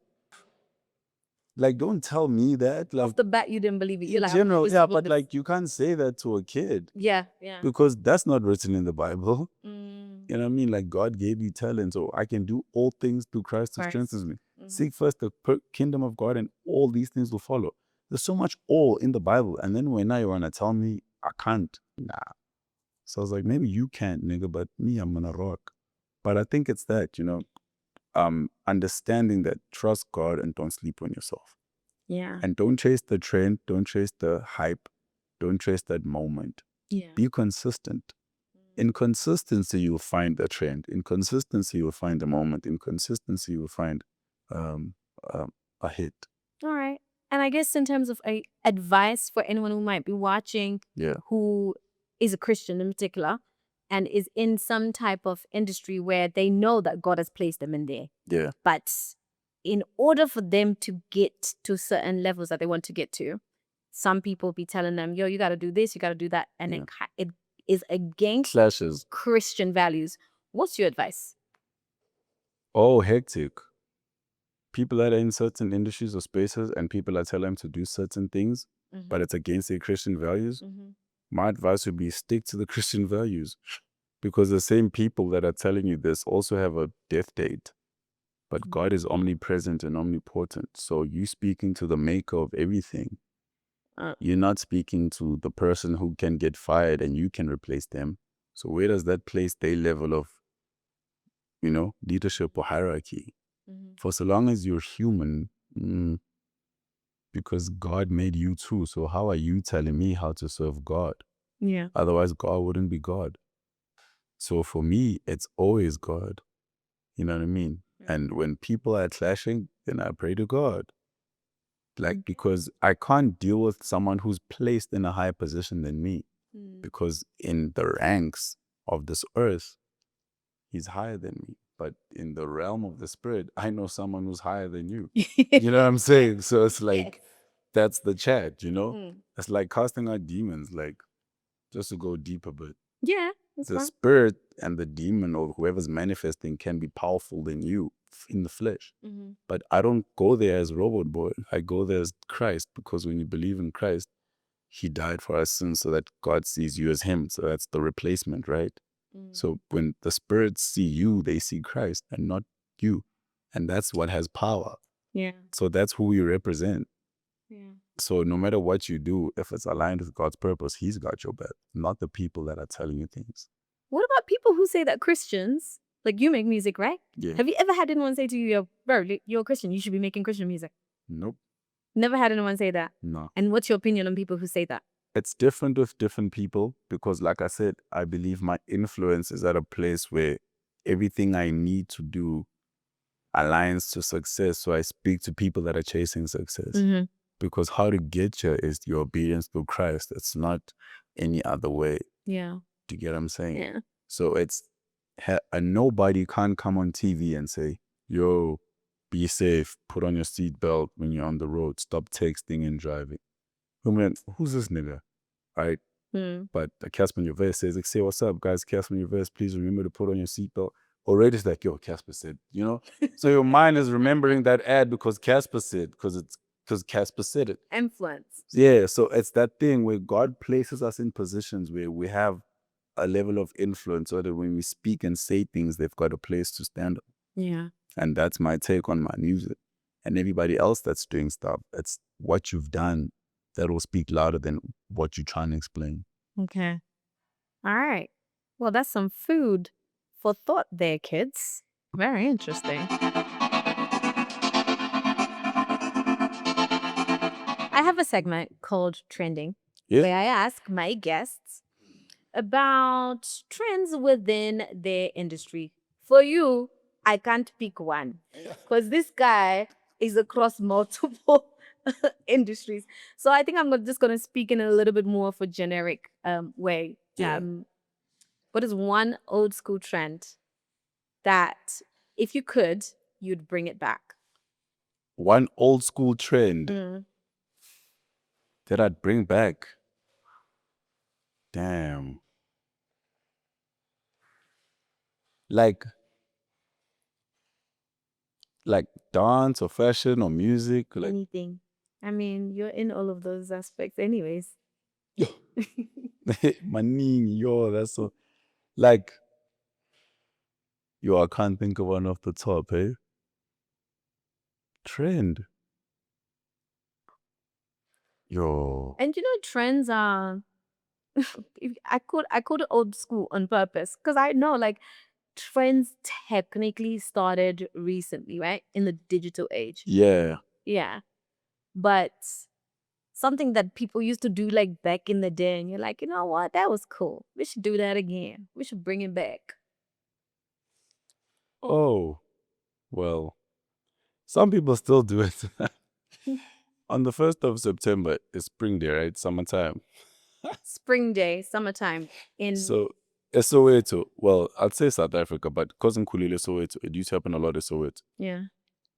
like, don't tell me that. Like, Off the bat, you didn't believe it. You're in like, general, yeah, but like, you can't say that to a kid. Yeah. Because that's not written in the Bible. You know what I mean? Like, God gave you talent, so I can do all things through Christ who strengthens me. Seek first the kingdom of God and all these things will follow. There's so much all in the Bible. And then when now you want to tell me I can't, nah. So I was like, maybe you can't, nigga, but me, I'm gonna rock. But I think it's that, you know, understanding that trust God and don't sleep on yourself. Yeah. And don't chase the trend, don't chase the hype, don't chase that moment. Yeah. Be consistent. In consistency, you'll find a trend. In consistency, you'll find a moment. In consistency, you'll find a hit. All right. And I guess in terms of advice for anyone who might be watching, who is a Christian in particular, and is in some type of industry where they know that God has placed them in there. Yeah. But in order for them to get to certain levels that they want to get to, some people be telling them, yo, you got to do this, you got to do that. And it is against Clashes. Christian values. What's your advice? Oh, hectic. people that are in certain industries or spaces and people are telling them to do certain things, but it's against their Christian values, my advice would be stick to the Christian values, because the same people that are telling you this also have a death date. But God is omnipresent and omnipotent. So you speaking to the maker of everything. You're not speaking to the person who can get fired and you can replace them. So where does that place their level of, leadership or hierarchy? For so long as you're human, because God made you too. So how are you telling me how to serve God? Yeah. Otherwise, God wouldn't be God. So for me, it's always God. You know what I mean? And when people are clashing, then I pray to God. Because I can't deal with someone who's placed in a higher position than me. Because in the ranks of this earth, he's higher than me. But in the realm of the spirit, I know someone who's higher than you. You know what I'm saying? So it's like, that's the chat, It's like casting out demons, like, just to go deeper, but Yeah. the spirit and the demon or whoever's manifesting can be powerful than you in the flesh. But I don't go there as Robot Boii. I go there as Christ, because when you believe in Christ, he died for our sins so that God sees you as him. So that's the replacement, right? So when the spirits see you, they see Christ and not you. And that's what has power. Yeah. So that's who we represent. Yeah. So no matter what you do, if it's aligned with God's purpose, he's got your back, not the people that are telling you things. What about people who say that Christians, like you make music, right? Yeah. Have you ever had anyone say to you, bro, you're a Christian, you should be making Christian music? Nope. Never had anyone say that? No. And what's your opinion on people who say that? It's different with different people because, like I said, I believe my influence is at a place where everything I need to do aligns to success. So I speak to people that are chasing success. Because how to get you is your obedience to Christ. It's not any other way. Yeah. Do you get what I'm saying? Yeah. So it's a nobody can't come on TV and say, yo, be safe, put on your seatbelt when you're on the road, stop texting and driving. Who's this nigga? Right? But Casper Universe says, like, say, what's up, guys? Casper Universe, please remember to put on your seatbelt. Already it's like, yo, Casper said, So your mind is remembering that ad because Casper said, because Casper said it. Influence. Yeah, so it's that thing where God places us in positions where we have a level of influence, so that when we speak and say things, they've got a place to stand up. Yeah. And that's my take on my music. And everybody else that's doing stuff, it's what you've done that will speak louder than what you're trying to explain. Okay. All right. Well, that's some food for thought there, kids. Very interesting. I have a segment called Trending, where I ask my guests about trends within their industry. For you, I can't pick one because this guy is across multiple industries. So I think I'm just going to speak in a little bit more of a generic way. Yeah. What is one old school trend that if you could, you'd bring it back? One old school trend that I'd bring back. Damn. Like dance or fashion or music. Like anything. I mean, you're in all of those aspects anyways. Maning, yo, that's so like yo, I can't think of one off the top, eh? Trend. Yo. And trends are I called it old school on purpose because I know like trends technically started recently, right? In the digital age. Yeah. Yeah. But something that people used to do like back in the day, and you're like, you know what? That was cool. We should do that again. We should bring it back. Oh. Well, some people still do it. On the 1st of September, it's spring day, right? Summertime. Spring day, summertime in So Soweto, well, I'd say South Africa, but cousin Kulile Soweto, it used to happen a lot in Soweto. yeah.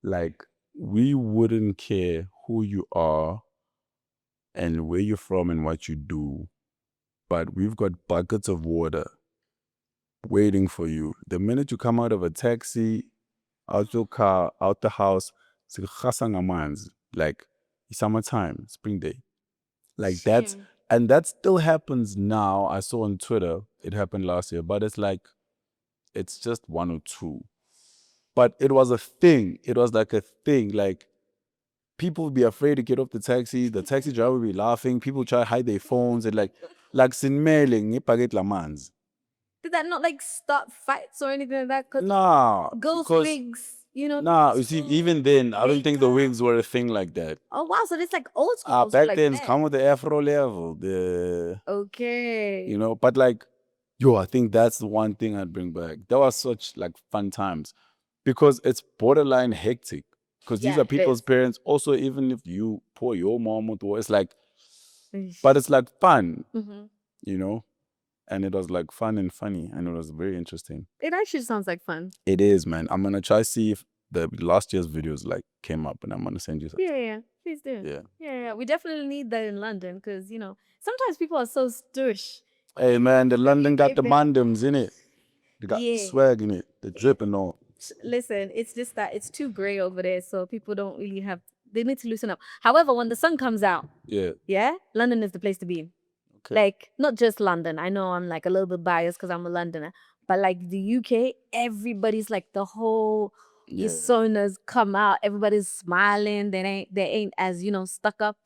Like, we wouldn't care who you are and where you're from and what you do, but we've got buckets of water waiting for you. The minute you come out of a taxi, out your car, out the house, Sikhasa ngamanzi, like summertime, spring day. Like that's and that still happens now. I saw on Twitter, it happened last year, but it's like it's just one or two. But it was a thing. It was like a thing. Like people would be afraid to get off the taxi driver would be laughing, people try to hide their phones and like sinmele ngibhakede lamanzi. Did that not like start fights or anything like that? Cause Nah, ghost because wigs, you know. nah, you see, even then, I don't think the wigs were a thing like that. Oh wow, so it's like old school. Back like then, it's come with the Afro level, okay. you know. But like, yo, I think that's the one thing I'd bring back. That was such like fun times because it's borderline hectic. Because these Yeah, are it people's is. parents. Also, even if you pour your mom or it's like, Eesh. but it's like fun, Mhm. you know. And it was like fun and funny, and it was very interesting. It actually sounds like fun. It is, man. I'm gonna try see if the last year's videos like came up, and I'm gonna send you some. Yeah, please do. Yeah. We definitely need that in London because you know sometimes people are so stush. Hey, man, the London got the they- mandems in it. They got Yeah. swag in it, the drip and all. Listen, it's just that it's too gray over there, so people don't really have. They need to loosen up. However, when the sun comes out, Yeah. London is the place to be. Okay. Like not just London. I know I'm like a little bit biased because I'm a Londoner, but like the UK, everybody's like the whole personas come out. Everybody's smiling. They ain't as stuck up.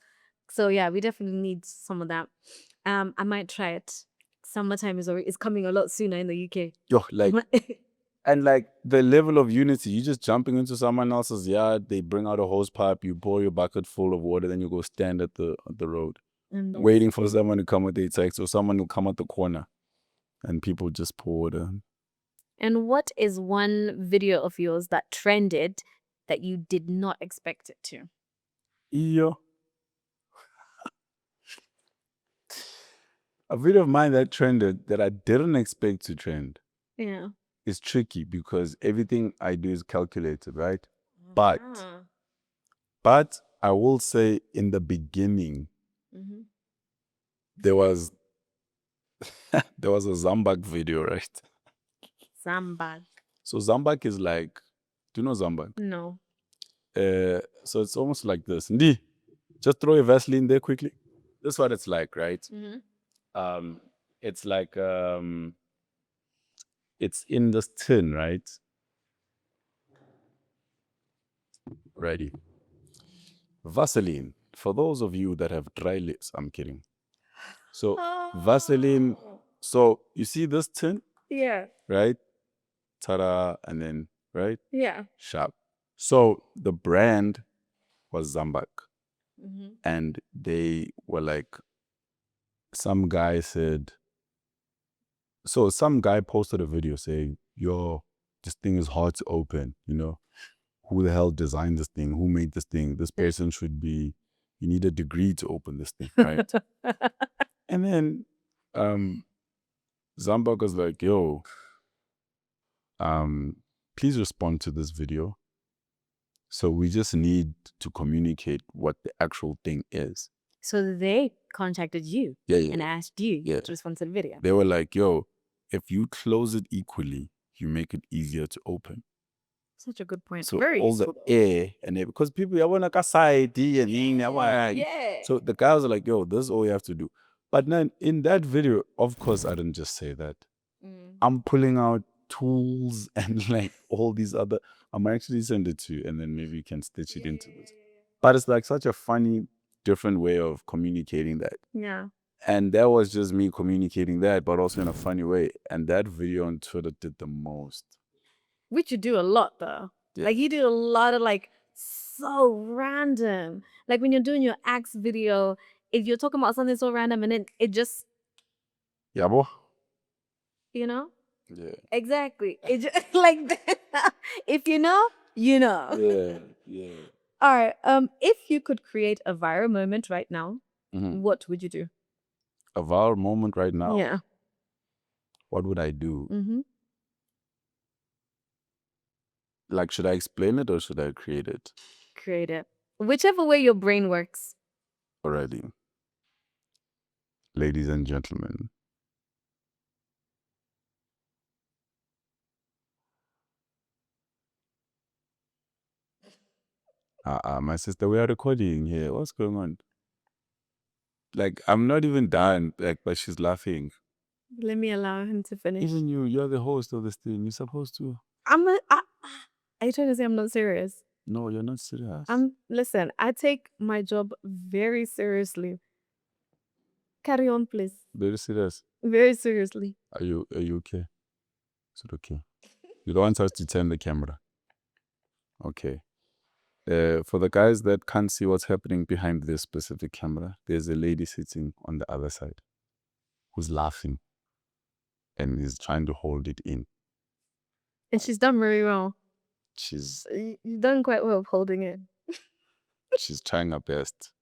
So yeah, we definitely need some of that. I might try it. Summertime is coming a lot sooner in the UK. Yo, like, and like the level of unity, you just jumping into someone else's yard, they bring out a hose pipe, you pour your bucket full of water, then you go stand at the road, waiting for someone to come with their text, or someone will come at the corner, and people just pour water. And what is one video of yours that trended that you did not expect it to? Yo. A video of mine that trended that I didn't expect to trend. Yeah. It's tricky because everything I do is calculated, right? But I will say in the beginning, there was a Zambak video, right? Zambak. So Zambak is like, do you know Zambak? No. So it's almost like this. Ndi, just throw a Vaseline there quickly. This is what it's like, right? It's like it's in this tin, right? Ready. Vaseline. For those of you that have dry lips, I'm kidding. So Vaseline. So you see this tin? Yeah. Right? Ta-da, and then right? Yeah. Sharp. So the brand was Zambak. And they were like, some guy said, so some guy posted a video saying, yo, this thing is hard to open, you know? Who the hell designed this thing? Who made this thing? This person should be, you need a degree to open this thing, right? And then Zambak was like, yo, please respond to this video. So we just need to communicate what the actual thing is. So they contacted you and asked you to respond to the video. They were like, yo, if you close it equally, you make it easier to open. Such a good point. So very all useful. the air and it, because people, I want like a side and so the guys are like, yo, this is all you have to do. But then in that video, of course, I didn't just say that. I'm pulling out tools and like all these other. I'm actually send it to you, and then maybe you can stitch it into this. But it's like such a funny, different way of communicating that. Yeah. And that was just me communicating that, but also in a funny way. And that video on Twitter did the most. Which you do a lot though. Like you do a lot of like so random. Like when you're doing your axe video, if you're talking about something so random and then it just, Yeah, boy. you know? Yeah. Exactly. It just like that. If you know, you know. Yeah. All right. If you could create a viral moment right now, what would you do? A viral moment right now? Yeah. What would I do? Like, should I explain it or should I create it? Create it. Whichever way your brain works. Already. Ladies and gentlemen. My sister, we are recording here. What's going on? Like, I'm not even done. Like, but she's laughing. Let me allow him to finish. Even you're the host of this thing. You're supposed to. Are you trying to say I'm not serious? No, you're not serious. Listen, I take my job very seriously. Carry on, please. Very serious. Very seriously. Are you okay? Is it okay? You don't want us to turn the camera. Okay. For the guys that can't see what's happening behind this specific camera, there's a lady sitting on the other side who's laughing and is trying to hold it in. And she's done very well. She's You've done quite well holding it. she's trying her best.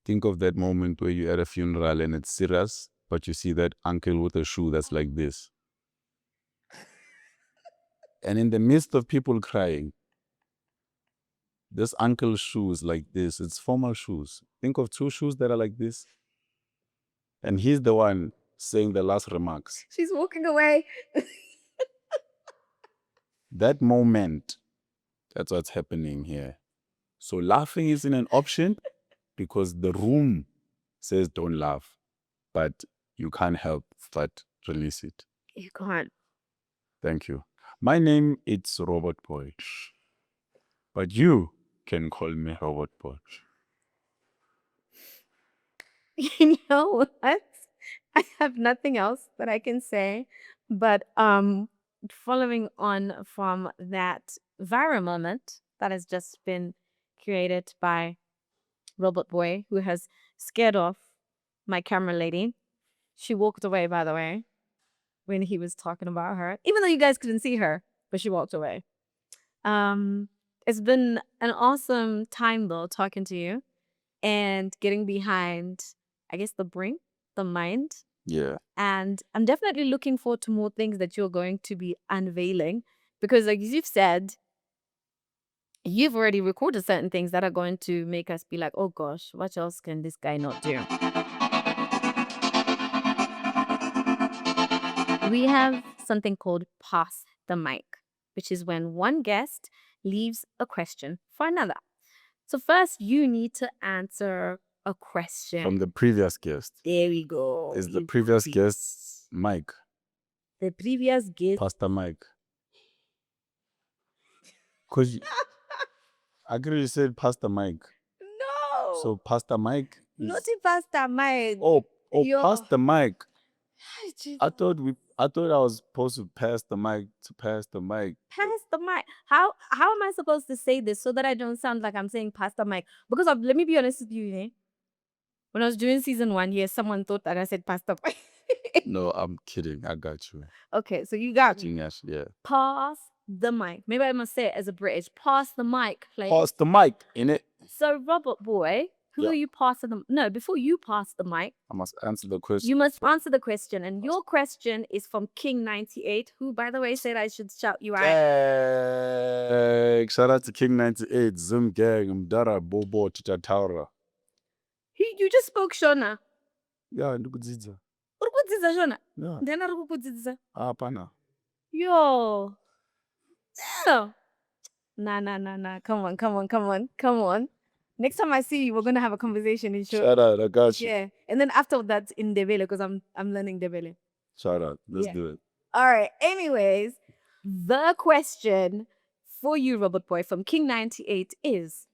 Think of that moment where you're at a funeral and it's serious, but you see that uncle with a shoe that's like this. And in the midst of people crying, this uncle's shoes like this. It's formal shoes. Think of two shoes that are like this. And he's the one saying the last remarks. She's walking away. That moment, that's what's happening here. So laughing isn't an option because the room says don't laugh. But you can't help but release it. You can't. Thank you. My name is Robot Boii. But you can call me Robot Boii. You know what? I have nothing else that I can say. But following on from that viral moment that has just been created by Robot Boii, who has scared off my camera lady. She walked away, by the way, when he was talking about her, even though you guys couldn't see her, but she walked away. It's been an awesome time though, talking to you and getting behind, I guess, the brain, the mind. Yeah. And I'm definitely looking forward to more things that you're going to be unveiling because, like you've said, you've already recorded certain things that are going to make us be like, oh gosh, what else can this guy not do? We have something called Pass the Mic, which is when one guest leaves a question for another. So first, you need to answer a question. From the previous guest. There we go. Is the previous guest Mike? The previous guest. Pastor Mike. Because I could have said Pastor Mike. No. So Pastor Mike. Not Pastor Mike. Oh, Pastor Mike. Jesus. I thought I was supposed to pass the mic to Pastor Mike. Pass the mic. How am I supposed to say this so that I don't sound like I'm saying Pastor Mike? Because let me be honest with you, eh? When I was doing season 1, yes, someone thought that I said Pastor Mike. No, I'm kidding. I got you. Okay, so you got me. Yes, yeah. Pass the mic. Maybe I must say it as a British. Pass the mic. Like, pass the mic, innit? So, Robot Boii, who are you passing the... No, before you pass the mic... I must answer the question. You must answer the question. And your question is from King98, who, by the way, said I should shout you out. Shout out to King98, Zoom Gang, Mdara, Bobo, Titataura. You just spoke Shona. Yeah, ndikudzidza. Urikudzidza Shona? Yeah. Then urikudzidza. Pana. Yo. No. Nah. Come on. Next time I see you, we're gonna have a conversation in short. Shout out, I got you. Yeah. And then after that in Debele, because I'm learning Debele. Shout out. Let's do it. All right. Anyways, the question for you, Robot Boii, from King98 is: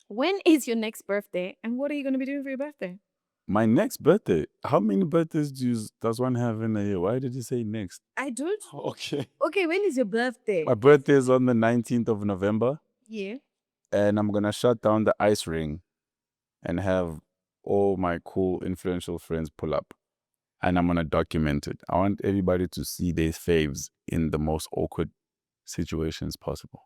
when is your next birthday and what are you gonna be doing for your birthday? My next birthday? How many birthdays does one have in a year? Why did you say next? I don't. Okay. Okay, when is your birthday? My birthday is on the 19th of November. Yeah. And I'm going to shut down the ice ring and have all my cool, influential friends pull up. And I'm going to document it. I want everybody to see their faves in the most awkward situations possible.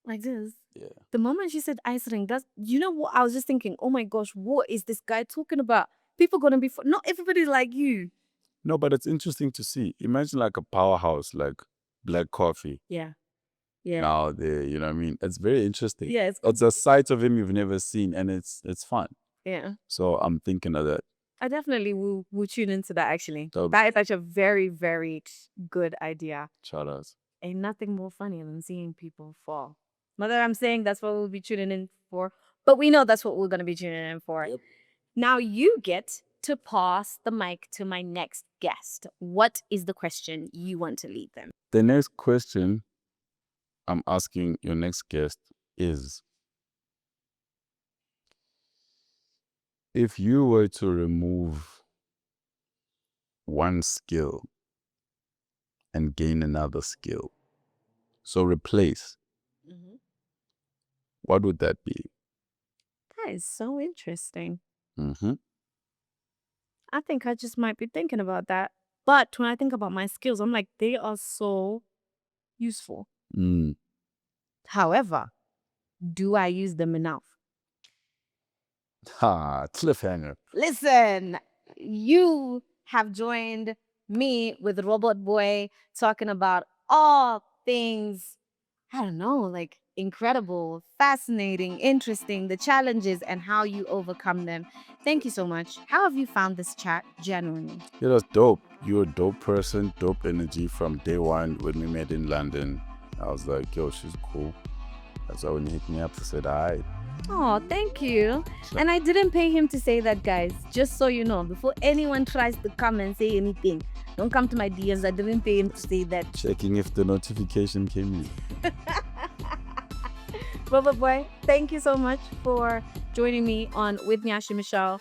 Like this? Yeah. The moment she said ice ring, you know what? I was just thinking, oh my gosh, what is this guy talking about? People going to be... Not everybody's like you. No, but it's interesting to see. Imagine like a Powerhouse, like black coffee. Yeah. Now there, you know what I mean? It's very interesting. Yeah. It's a side of him you've never seen and it's fun. Yeah. So I'm thinking of that. I definitely will tune into that actually. That is actually a very, very good idea. Shout out. Ain't nothing more funny than seeing people fall. Not that I'm saying that's what we'll be tuning in for, but we know that's what we're going to be tuning in for. Yep. Now you get to pass the mic to my next guest. What is the question you want to leave them? The next question I'm asking your next guest is, if you were to remove one skill and gain another skill, so replace, what would that be? That is so interesting. Mm-hmm. I think I just might be thinking about that. But when I think about my skills, I'm like, they are so useful. Mm. However, do I use them enough? Ha, cliffhanger. Listen, you have joined me with Robot Boii talking about all things, I don't know, like incredible, fascinating, interesting, the challenges and how you overcome them. Thank you so much. How have you found this chat genuinely? Yeah, that's dope. You're a dope person, dope energy from day one when we met in London. I was like, yo, she's cool. That's why when you hit me up, I said, all right. Oh, thank you. And I didn't pay him to say that, guys. Just so you know, before anyone tries to come and say anything, don't come to my DMs. I didn't pay him to say that. Checking if the notification came in. Robot Boii, thank you so much for joining me on With Nyasha Michelle.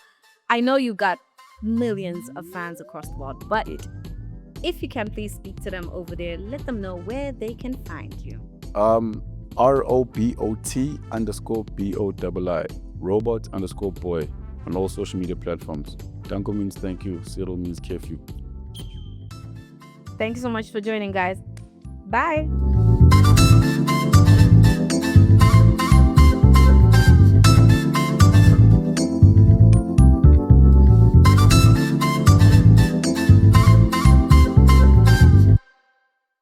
I know you got millions of fans across the world, but if you can please speak to them over there, let them know where they can find you. ROBOT_BOII. Robot_Boii on all social media platforms. Danko means thank you. Cyril means curfew. Thank you so much for joining, guys. Bye.